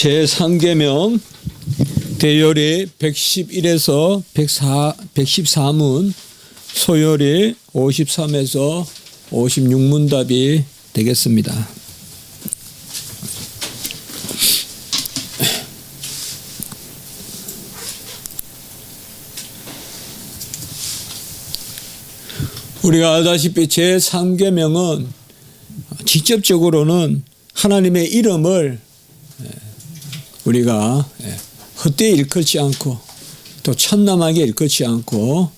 제3계명 대열이 111에서 114문, 소열이 53에서 56문답이 되겠습니다. 우리가 알다시피 제3계명은 직접적으로는 하나님의 이름을 우리가 헛되이 일컫지 않고 또 천남하게 일컫지 않고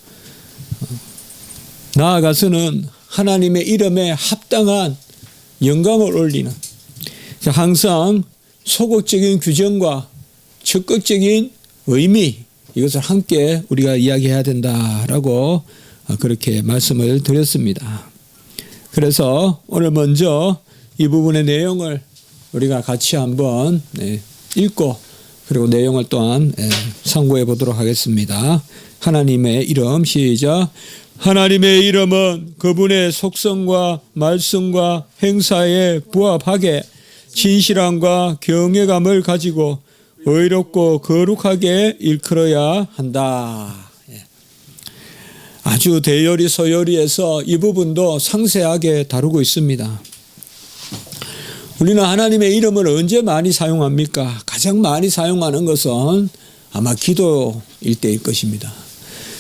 나아가서는 하나님의 이름에 합당한 영광을 올리는, 항상 소극적인 규정과 적극적인 의미, 이것을 함께 우리가 이야기해야 된다라고 그렇게 말씀을 드렸습니다. 그래서 오늘 먼저 이 부분의 내용을 우리가 같이 한번 읽고 그리고 내용을 또한 참고해 보도록 하겠습니다. 하나님의 이름 시작. 하나님의 이름은 그분의 속성과 말씀과 행사에 부합하게 진실함과 경외감을 가지고 의롭고 거룩하게 일컬어야 한다. 아주 대열이 소열이에서 이 부분도 상세하게 다루고 있습니다. 우리는 하나님의 이름을 언제 많이 사용합니까? 가장 많이 사용하는 것은 아마 기도일 때일 것입니다.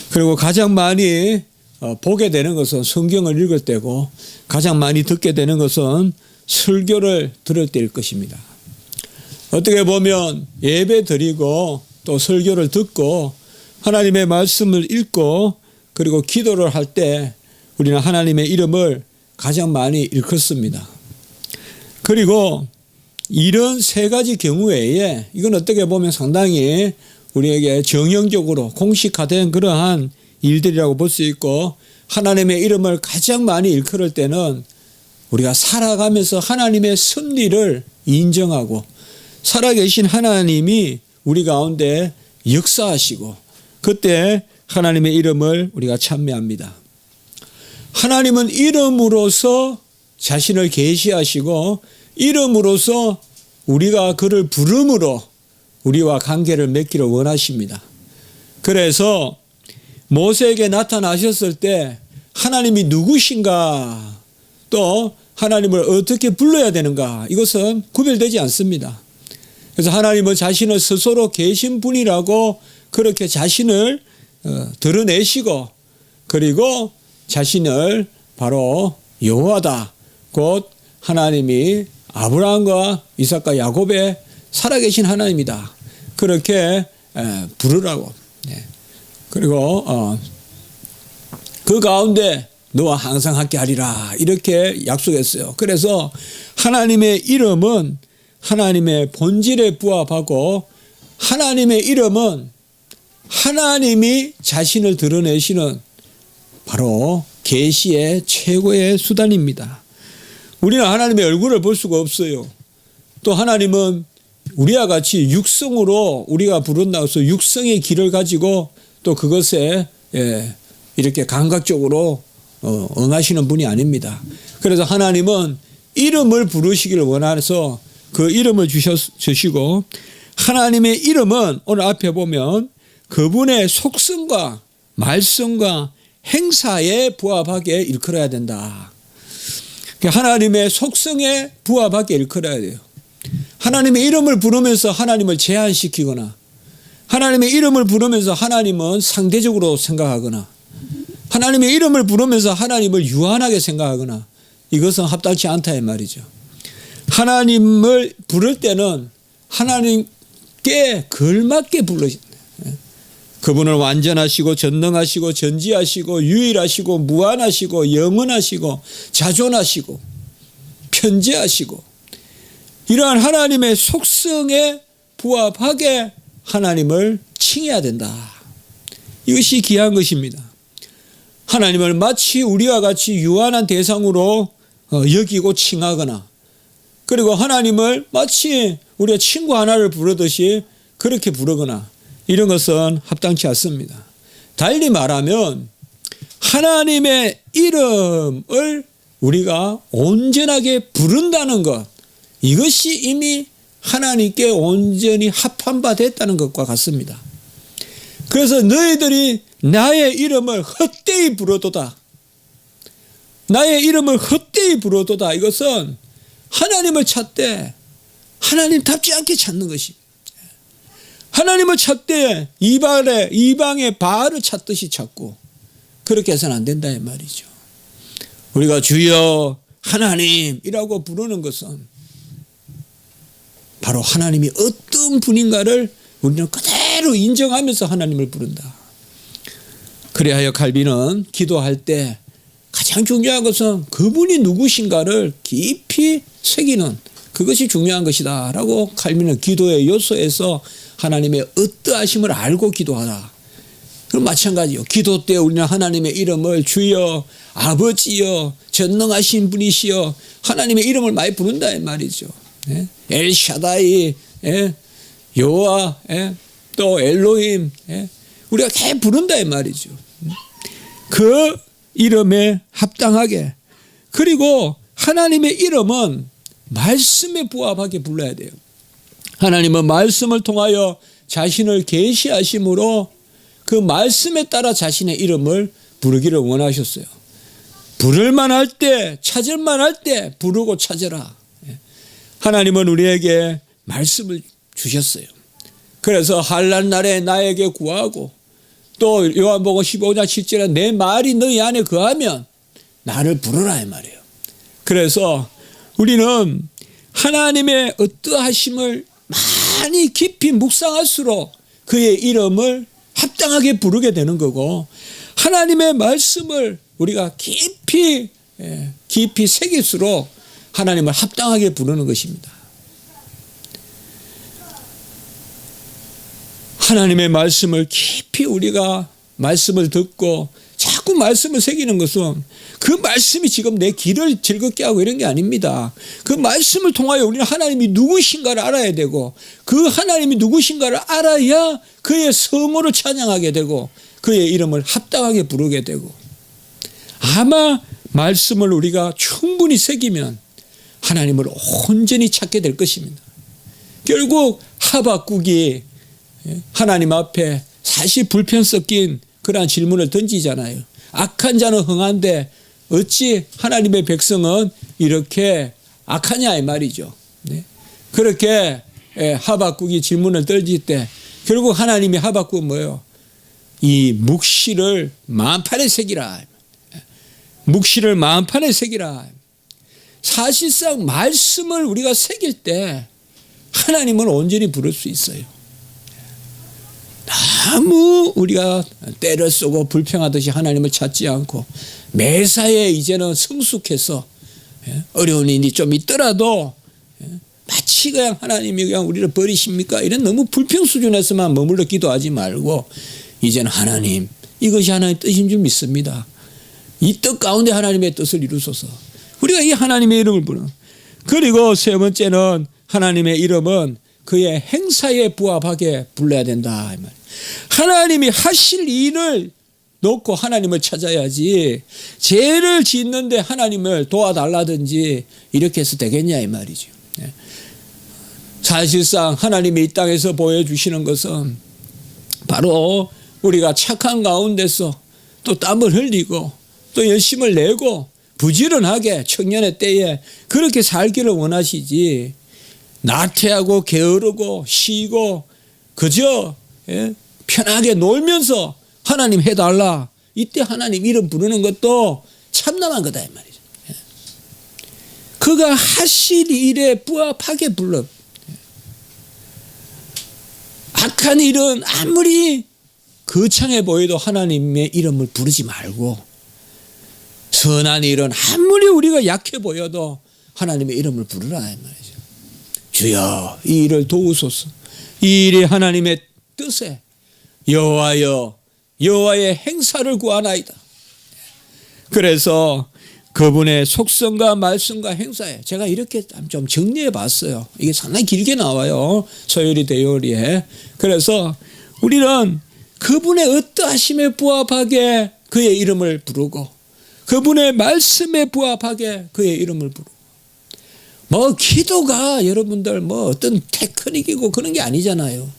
그리고 가장 많이 보게 되는 것은 성경을 읽을 때고, 가장 많이 듣게 되는 것은 설교를 들을 때일 것입니다. 어떻게 보면 예배 드리고 또 설교를 듣고 하나님의 말씀을 읽고 그리고 기도를 할 때 우리는 하나님의 이름을 가장 많이 일컫습니다. 그리고 이런 세 가지 경우 외에, 이건 어떻게 보면 상당히 우리에게 정형적으로 공식화된 그러한 일들이라고 볼 수 있고, 하나님의 이름을 가장 많이 일컬을 때는 우리가 살아가면서 하나님의 섭리를 인정하고 살아계신 하나님이 우리 가운데 역사하시고 그때 하나님의 이름을 우리가 찬미합니다. 하나님은 이름으로서 자신을 계시하시고 이름으로서 우리가 그를 부름으로 우리와 관계를 맺기를 원하십니다. 그래서 모세에게 나타나셨을 때 하나님이 누구신가, 또 하나님을 어떻게 불러야 되는가, 이것은 구별되지 않습니다. 그래서 하나님은 자신을 스스로 계신 분이라고 그렇게 자신을 드러내시고, 그리고 자신을 바로 여호와다, 곧 하나님이 아브라함과 이삭과 야곱의 살아계신 하나님이다, 그렇게 부르라고. 그리고 그 가운데 너와 항상 함께 하리라, 이렇게 약속했어요. 그래서 하나님의 이름은 하나님의 본질에 부합하고, 하나님의 이름은 하나님이 자신을 드러내시는 바로 계시의 최고의 수단입니다. 우리는 하나님의 얼굴을 볼 수가 없어요. 또 하나님은 우리와 같이 육성으로 우리가 부른다고 해서 육성의 길을 가지고 또 그것에 이렇게 감각적으로 응하시는 분이 아닙니다. 그래서 하나님은 이름을 부르시기를 원해서 그 이름을 주시고, 하나님의 이름은 오늘 앞에 보면 그분의 속성과 말씀과 행사에 부합하게 일컬어야 된다. 하나님의 속성에 부합하게 일컬어야 돼요. 하나님의 이름을 부르면서 하나님을 제한시키거나, 하나님의 이름을 부르면서 하나님은 상대적으로 생각하거나, 하나님의 이름을 부르면서 하나님을 유한하게 생각하거나, 이것은 합당치 않다 이 말이죠. 하나님을 부를 때는 하나님께 걸맞게 불러진다. 그분을 완전하시고 전능하시고 전지하시고 유일하시고 무한하시고 영원하시고 자존하시고 편재하시고, 이러한 하나님의 속성에 부합하게 하나님을 칭해야 된다. 이것이 귀한 것입니다. 하나님을 마치 우리와 같이 유한한 대상으로 여기고 칭하거나, 그리고 하나님을 마치 우리가 친구 하나를 부르듯이 그렇게 부르거나, 이런 것은 합당치 않습니다. 달리 말하면 하나님의 이름을 우리가 온전하게 부른다는 것, 이것이 이미 하나님께 온전히 합한 바 됐다는 것과 같습니다. 그래서 너희들이 나의 이름을 헛되이 부르도다. 나의 이름을 헛되이 부르도다. 이것은 하나님을 찾되 하나님답지 않게 찾는 것입니다. 하나님을 찾되 이방의 바알을 찾듯이 찾고 그렇게 해서는 안 된다 이 말이죠. 우리가 주여 하나님이라고 부르는 것은 바로 하나님이 어떤 분인가를 우리는 그대로 인정하면서 하나님을 부른다. 그래야 칼빈은 기도할 때 가장 중요한 것은 그분이 누구신가를 깊이 새기는 그것이 중요한 것이다 라고 칼빈은 기도의 요소에서 하나님의 어떠하심을 알고 기도하라. 그럼 마찬가지요. 기도 때 우리는 하나님의 이름을 주여 아버지여 전능하신 분이시여 하나님의 이름을 많이 부른다 이 말이죠. 엘샤다이 여호와 또 엘로힘 우리가 다 부른다 이 말이죠. 그 이름에 합당하게 그리고 하나님의 이름은 말씀에 부합하게 불러야 돼요. 하나님은 말씀을 통하여 자신을 계시하심으로 그 말씀에 따라 자신의 이름을 부르기를 원하셨어요. 부를 만할 때 찾을 만할 때 부르고 찾으라. 하나님은 우리에게 말씀을 주셨어요. 그래서 환난 날에 나에게 구하고 또 요한복음 15장 7절에 내 말이 너희 안에 거하면 나를 부르라 이 말이에요. 그래서 우리는 하나님의 어떠하심을 많이 깊이 묵상할수록 그의 이름을 합당하게 부르게 되는 거고 하나님의 말씀을 우리가 깊이 새길수록 하나님을 합당하게 부르는 것입니다. 하나님의 말씀을 깊이 우리가 말씀을 듣고 자꾸 말씀을 새기는 것은 그 말씀이 지금 내 길을 즐겁게 하고 이런 게 아닙니다. 그 말씀을 통하여 우리는 하나님이 누구신가를 알아야 되고 그 하나님이 누구신가를 알아야 그의 성호를 찬양하게 되고 그의 이름을 합당하게 부르게 되고 아마 말씀을 우리가 충분히 새기면 하나님을 온전히 찾게 될 것입니다. 결국 하박국이 하나님 앞에 사실 불편 섞인 그러한 질문을 던지잖아요. 악한 자는 흥한데 어찌 하나님의 백성은 이렇게 악하냐 이 말이죠. 그렇게 하박국이 질문을 던질 때 결국 하나님이 하박국은 뭐예요? 이 묵시를 만판에 새기라. 묵시를 만판에 새기라. 사실상 말씀을 우리가 새길 때 하나님을 온전히 부를 수 있어요. 너무 우리가 때를 쏘고 불평하듯이 하나님을 찾지 않고 매사에 이제는 성숙해서 어려운 일이 좀 있더라도 마치 그냥 하나님이 그냥 우리를 버리십니까? 이런 너무 불평 수준에서만 머물러 기도하지 말고 이제는 하나님 이것이 하나님의 뜻인 줄 믿습니다. 이 뜻 가운데 하나님의 뜻을 이루소서. 우리가 이 하나님의 이름을 부르는. 그리고 세 번째는 하나님의 이름은 그의 행사에 부합하게 불러야 된다. 하나님이 하실 일을 놓고 하나님을 찾아야지 죄를 짓는데 하나님을 도와달라든지 이렇게 해서 되겠냐 이 말이죠. 사실상 하나님이 이 땅에서 보여주시는 것은 바로 우리가 착한 가운데서 또 땀을 흘리고 또 열심을 내고 부지런하게 청년의 때에 그렇게 살기를 원하시지 나태하고 게으르고 쉬고 그저 편하게 놀면서 하나님 해달라 이때 하나님 이름 부르는 것도 참남한 거다 이 말이죠. 그가 하실 일에 부합하게 불러. 악한 일은 아무리 거창해 보여도 하나님의 이름을 부르지 말고 선한 일은 아무리 우리가 약해 보여도 하나님의 이름을 부르라 이 말이죠. 주여 이 일을 도우소서. 이 일이 하나님의 뜻에 여호와여 여호와의 행사를 구하나이다. 그래서 그분의 속성과 말씀과 행사에 제가 이렇게 좀 정리해 봤어요. 이게 상당히 길게 나와요. 서열이 대열이에. 그래서 우리는 그분의 어떠하심에 부합하게 그의 이름을 부르고 그분의 말씀에 부합하게 그의 이름을 부르고 뭐 기도가 여러분들 뭐 어떤 테크닉이고 그런 게 아니잖아요.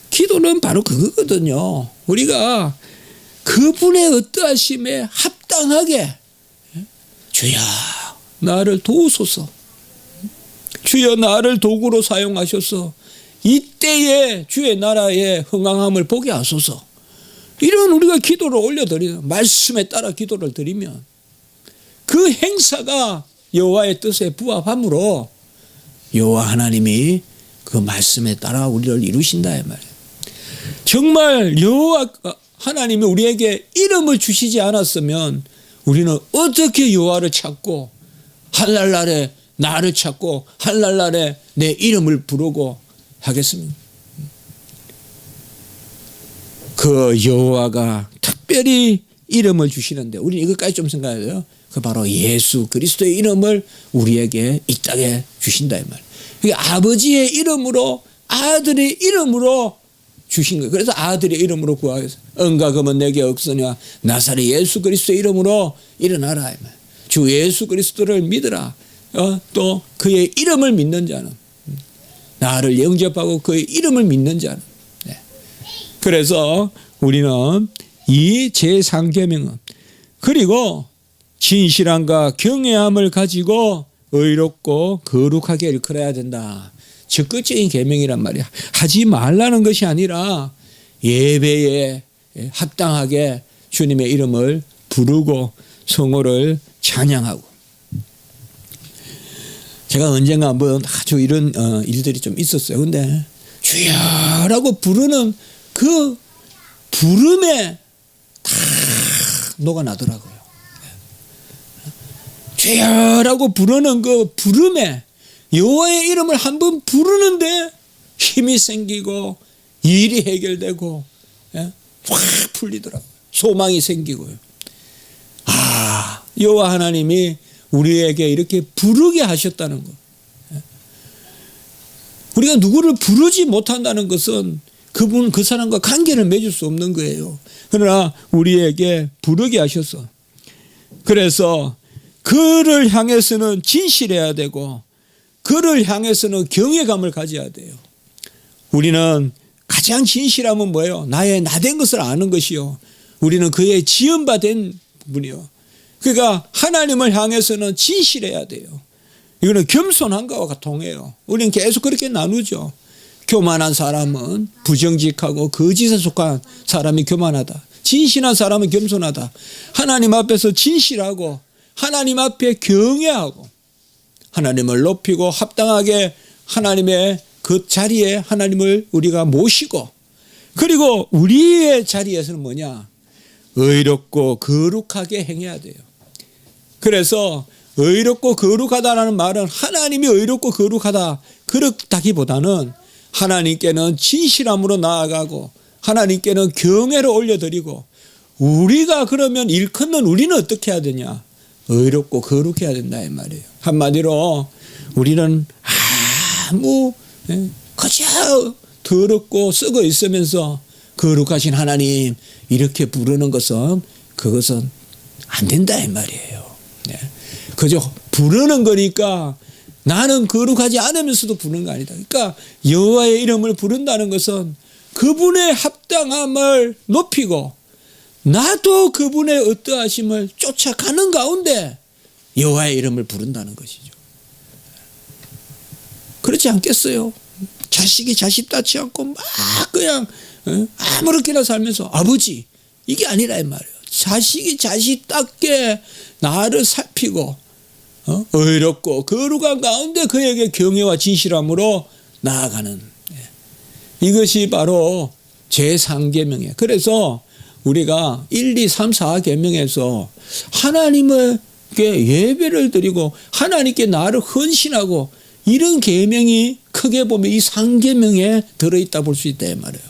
기도는 바로 그거거든요. 우리가 그분의 어떠하심에 합당하게 주여 나를 도우소서, 주여 나를 도구로 사용하셔서 이때에 주의 나라의 흥왕함을 보게 하소서, 이런 우리가 기도를 올려드리는, 말씀에 따라 기도를 드리면 그 행사가 여호와의 뜻에 부합함으로 여호와 하나님이 그 말씀에 따라 우리를 이루신다 이 말이에요. 정말 여호와 하나님이 우리에게 이름을 주시지 않았으면 우리는 어떻게 여호와를 찾고 한날날에 나를 찾고 한날날에 내 이름을 부르고 하겠습니까? 그 여호와가 특별히 이름을 주시는데 우리는 이것까지 좀 생각해야 돼요. 그 바로 예수 그리스도의 이름을 우리에게 이 땅에 주신다 이 말이에요. 그러니까 아버지의 이름으로, 아들의 이름으로 주신 거예요. 그래서 아들의 이름으로 구하겠어요. 은과 금은 내게 없으냐 나사렛 예수 그리스도의 이름으로 일어나라 이 말이에요. 주 예수 그리스도를 믿으라. 또 그의 이름을 믿는 자는, 나를 영접하고 그의 이름을 믿는 자는. 네. 그래서 우리는 이 제3계명은 그리고 진실함과 경외함을 가지고 의롭고 거룩하게 일컬어야 된다. 적극적인 계명이란 말이야. 하지 말라는 것이 아니라 예배에 합당하게 주님의 이름을 부르고 성호를 찬양하고. 제가 언젠가 한번 아주 이런 일들이 좀 있었어요. 근데 주여라고 부르는 그 부름에 다 녹아나더라고요. 주여라고 부르는 그 부름에 여호와의 이름을 한번 부르는데 힘이 생기고 일이 해결되고 확 풀리더라고요. 소망이 생기고요. 아, 여호와 하나님이 우리에게 이렇게 부르게 하셨다는 것. 우리가 누구를 부르지 못한다는 것은 그분, 그 사람과 관계를 맺을 수 없는 거예요. 그러나 우리에게 부르게 하셔서, 그래서 그를 향해서는 진실해야 되고 그를 향해서는 경외감을 가져야 돼요. 우리는 가장 진실함은 뭐예요? 나의 나된 것을 아는 것이요, 우리는 그의 지음받은 분이요. 그러니까 하나님을 향해서는 진실해야 돼요. 이거는 겸손한 것과 동해요. 우리는 계속 그렇게 나누죠. 교만한 사람은 부정직하고 거짓에 속한 사람이 교만하다. 진실한 사람은 겸손하다. 하나님 앞에서 진실하고 하나님 앞에 경외하고 하나님을 높이고 합당하게 하나님의 그 자리에 하나님을 우리가 모시고, 그리고 우리의 자리에서는 뭐냐? 의롭고 거룩하게 행해야 돼요. 그래서 의롭고 거룩하다라는 말은 하나님이 의롭고 거룩하다 그렇다기보다는 하나님께는 진실함으로 나아가고 하나님께는 경외를 올려드리고, 우리가 그러면 일컫는 우리는 어떻게 해야 되냐? 의롭고 거룩해야 된다 이 말이에요. 한마디로 우리는 아무 그저 더럽고 썩어 있으면서 거룩하신 하나님 이렇게 부르는 것은, 그것은 안 된다 이 말이에요. 네. 그저 부르는 거니까 나는 거룩하지 않으면서도 부르는 거 아니다. 그러니까 여호와의 이름을 부른다는 것은 그분의 합당함을 높이고 나도 그분의 어떠하심을 쫓아가는 가운데 여호와의 이름을 부른다는 것이죠. 그렇지 않겠어요? 자식이 자식 닦지 않고 막 그냥 아무렇게나 살면서 아버지, 이게 아니라 이 말이에요. 자식이 자식 닦게 나를 살피고 의롭고 거룩한 가운데 그에게 경외와 진실함으로 나아가는, 이것이 바로 제3계명이에요. 그래서 우리가 1, 2, 3, 4계명에서 하나님께 예배를 드리고 하나님께 나를 헌신하고 이런 계명이 크게 보면 이 3계명에 들어있다 볼 수 있다 이 말이에요.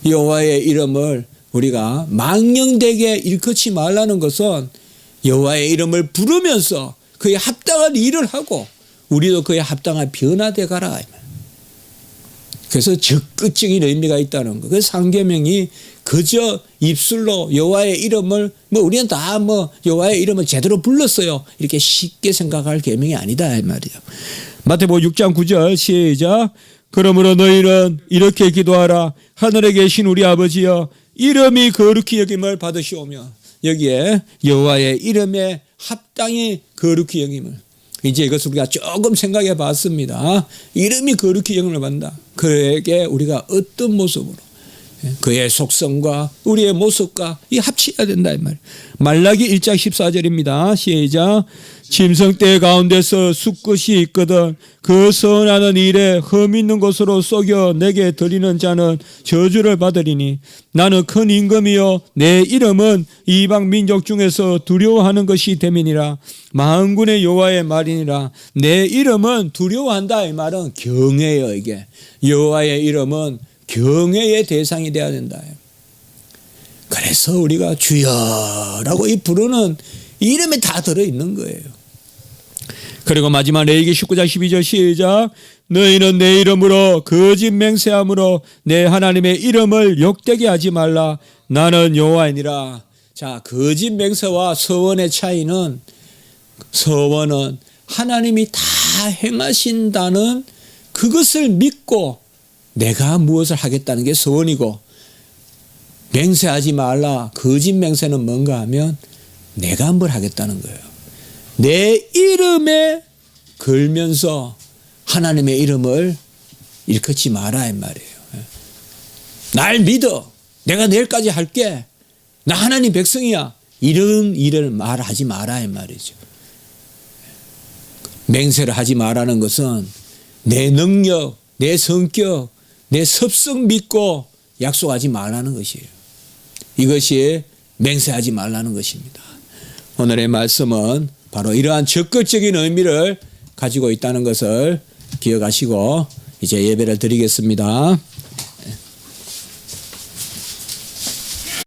여호와의 이름을 우리가 망령되게 일컫지 말라는 것은 여호와의 이름을 부르면서 그에 합당한 일을 하고 우리도 그에 합당한 변화돼 가라. 그래서 적극적인 의미가 있다는 거. 그 상계명이 그저 입술로 여호와의 이름을 우리는 다 여호와의 이름을 제대로 불렀어요. 이렇게 쉽게 생각할 계명이 아니다 이 말이에요. 마태복음 6장 9절 시작. 그러므로 너희는 이렇게 기도하라. 하늘에 계신 우리 아버지여 이름이 거룩히 여김을 받으시오며. 여기에 여호와의 이름에 합당히 거룩히 여김을. 이제 이것을 우리가 조금 생각해 봤습니다. 이름이 거룩히 여김을 받는다. 그에게 우리가 어떤 모습으로 그의 속성과 우리의 모습과 이 합치해야 된다 이 말이에요. 말라기 1장 14절입니다. 시작. 짐승떼 가운데서 수컷이 있거든 그 선하는 일에 흠 있는 것으로 속여 내게 드리는 자는 저주를 받으리니 나는 큰 임금이요 내 이름은 이방 민족 중에서 두려워하는 것이 됨이니라. 만군의 여호와의 말이니라. 내 이름은 두려워한다 이 말은 경외예요. 이게 여호와의 이름은 경외의 대상이 되어야 된다. 그래서 우리가 주여라고 이 부르는 이름에 다 들어있는 거예요. 그리고 마지막 레위기 19장 12절 시작. 너희는 내 이름으로 거짓 맹세함으로 내 하나님의 이름을 욕되게 하지 말라. 나는 여호와이니라. 자, 거짓 맹세와 서원의 차이는 서원은 하나님이 다 행하신다는 그것을 믿고 내가 무엇을 하겠다는 게 서원이고, 맹세하지 말라. 거짓 맹세는 뭔가 하면 내가 뭘 하겠다는 거예요. 내 이름에 걸면서 하나님의 이름을 일컫지 마라 이 말이에요. 날 믿어. 내가 내일까지 할게. 나 하나님 백성이야. 이런 일을 말하지 마라 이 말이죠. 맹세를 하지 마라는 것은 내 능력, 내 성격, 내 섭성 믿고 약속하지 말라는 것이에요. 이것이 맹세하지 말라는 것입니다. 오늘의 말씀은 바로 이러한 적극적인 의미를 가지고 있다는 것을 기억하시고 이제 예배를 드리겠습니다.